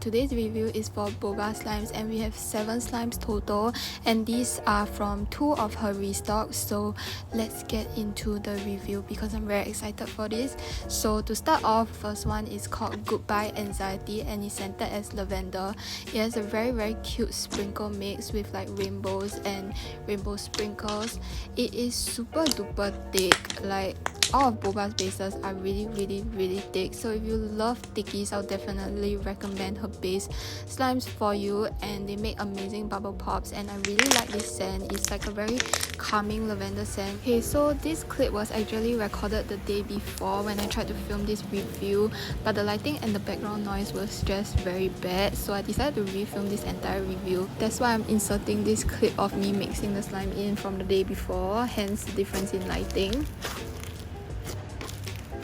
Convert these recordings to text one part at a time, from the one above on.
Today's review is for Bobba slimes, and we have 7 slimes total, and these are from 2 of her restocks. So let's get into the review because I'm very excited for this. So to start off, first one is called Goodbye Anxiety and it's scented as lavender. It has a very cute sprinkle mix with like rainbows and rainbow sprinkles. It is super duper thick. Like all of Bobba's bases are really thick, so if you love thickies, I'll definitely recommend her base slimes for you, and they make amazing bubble pops, and I really like this scent. It's like a very calming lavender scent. Okay, so this clip was actually recorded the day before when I tried to film this review, but the lighting and the background noise was just very bad, so I decided to refilm this entire review. That's why I'm inserting this clip of me mixing the slime in from the day before, hence the difference in lighting.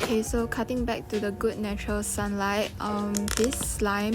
Okay, so cutting back to the good natural sunlight, this slime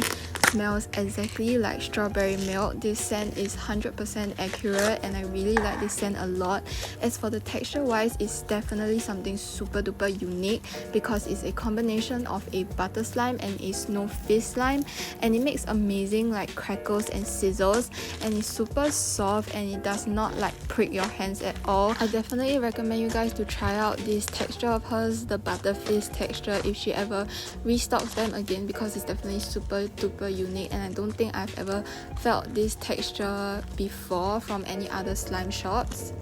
smells exactly like strawberry milk. This scent is 100% accurate and I really like this scent a lot. As for the texture wise, it's definitely something super duper unique because it's a combination of a butter slime and a snow fish slime, and it makes amazing like crackles and sizzles, and it's super soft and it does not like prick your hands at all. I definitely recommend you guys to try out this texture of hers, the butterfish texture, if she ever restocks them again, because it's definitely super duper unique and I don't think I've ever felt this texture before from any other slime shops.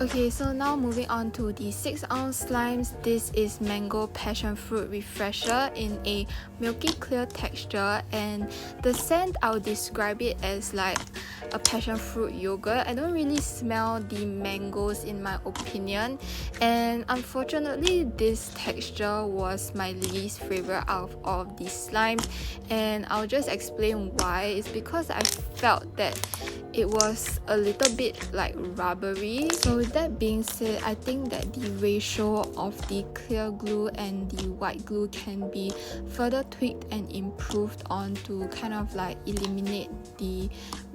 Okay, so now moving on to the 6-ounce slimes. This is mango passion fruit refresher in a milky clear texture, and the scent, I'll describe it as like a passion fruit yogurt. I don't really smell the mangoes in my opinion, and unfortunately this texture was my least favorite out of all of these slimes, and I'll just explain why. It's because I felt that it was a little bit like rubbery. So with that being said, I think that the ratio of the clear glue and the white glue can be further tweaked and improved on to kind of like eliminate the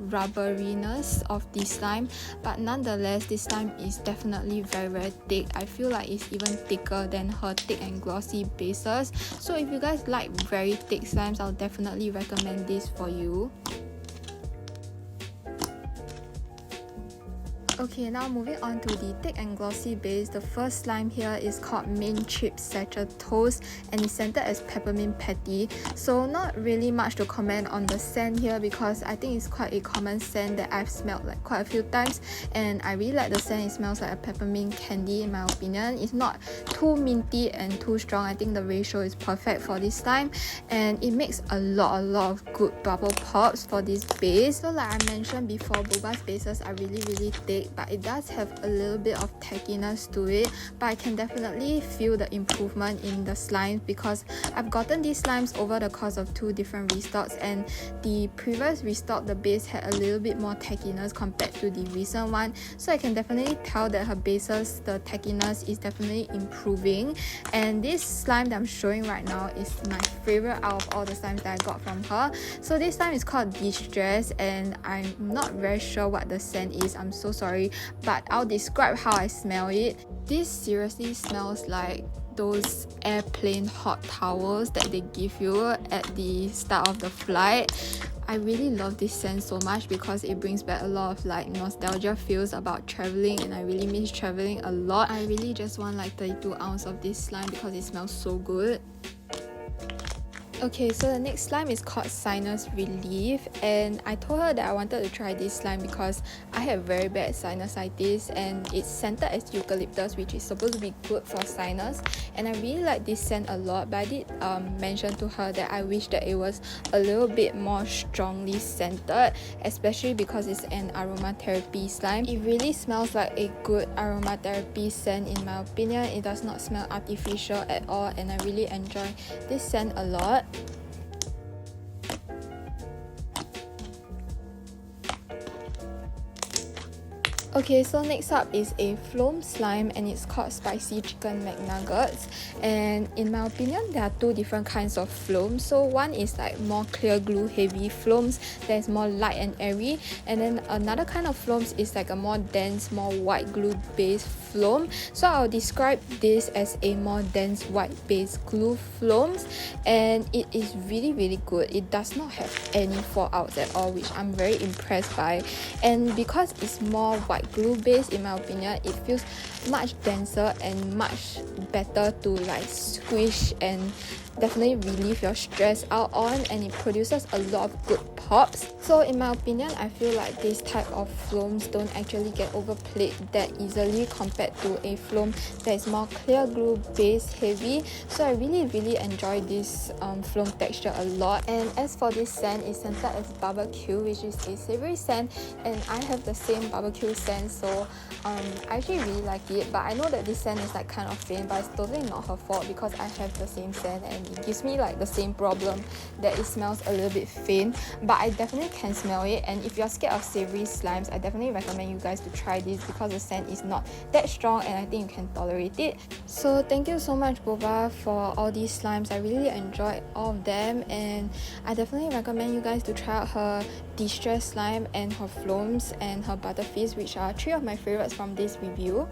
rubberiness of the slime, but nonetheless this slime is definitely very thick. I feel like it's even thicker than her thick and glossy bases, so if you guys like very thick slimes, I'll definitely recommend this for you. Okay, now moving on to the thick and glossy base. The first slime here is called Mint Chip Satchel Toast and it's scented as peppermint patty. So not really much to comment on the scent here because I think it's quite a common scent that I've smelled like quite a few times, and I really like the scent. It smells like a peppermint candy in my opinion. It's not too minty and too strong. I think the ratio is perfect for this slime, and it makes a lot of good bubble pops for this base. So like I mentioned before, Bobba's bases are really thick, but it does have a little bit of tackiness to it, but I can definitely feel the improvement in the slimes because I've gotten these slimes over the course of 2 different restocks, and the previous restock, the base had a little bit more tackiness compared to the recent one, so I can definitely tell that her bases, the tackiness is definitely improving. And this slime that I'm showing right now is my favorite out of all the slimes that I got from her. So this slime is called Distress, and I'm not very sure what the scent is, I'm so sorry, but I'll describe how I smell it. This seriously smells like those airplane hot towels that they give you at the start of the flight. I really love this scent so much because it brings back a lot of like nostalgia feels about traveling, and I really miss traveling a lot. I really just want like 32 ounces of this slime because it smells so good. Okay, so the next slime is called Sinus Relief, and I told her that I wanted to try this slime because I have very bad sinusitis, and it's scented as eucalyptus, which is supposed to be good for sinus, and I really like this scent a lot. But I did mention to her that I wish that it was a little bit more strongly scented, especially because it's an aromatherapy slime. It really smells like a good aromatherapy scent in my opinion. It does not smell artificial at all, and I really enjoy this scent a lot. Okay, so next up is a Floam slime and it's called Spicy Chicken McNuggets. And in my opinion, there are two different kinds of Floam. So one is like more clear glue heavy Floams that is more light and airy. And then another kind of Floams is like a more dense, more white glue based Floam. So I'll describe this as a more dense white based glue Floams. And it is really good. It does not have any fallouts at all, which I'm very impressed by. And because it's more white glue based, in my opinion, it feels much denser and much better to like squish and definitely relieve your stress out on, and it produces a lot of good pops. So in my opinion, I feel like this type of Floams don't actually get overplayed that easily compared to a Floam that is more clear glue based heavy. So I really enjoy this Floam texture a lot. And as for this scent, it's scented as barbecue, which is a savory scent, and I have the same barbecue scent, so I actually really like it. But I know that this scent is like kind of faint, but it's totally not her fault because I have the same scent and it gives me like the same problem that it smells a little bit faint. But I definitely can smell it, and if you're scared of savory slimes, I definitely recommend you guys to try this because the scent is not that strong and I think you can tolerate it. So thank you so much, Bobba, for all these slimes. I really enjoyed all of them, and I definitely recommend you guys to try out her distress slime and her Floams and her butterfish, which are three of my favorites from this review.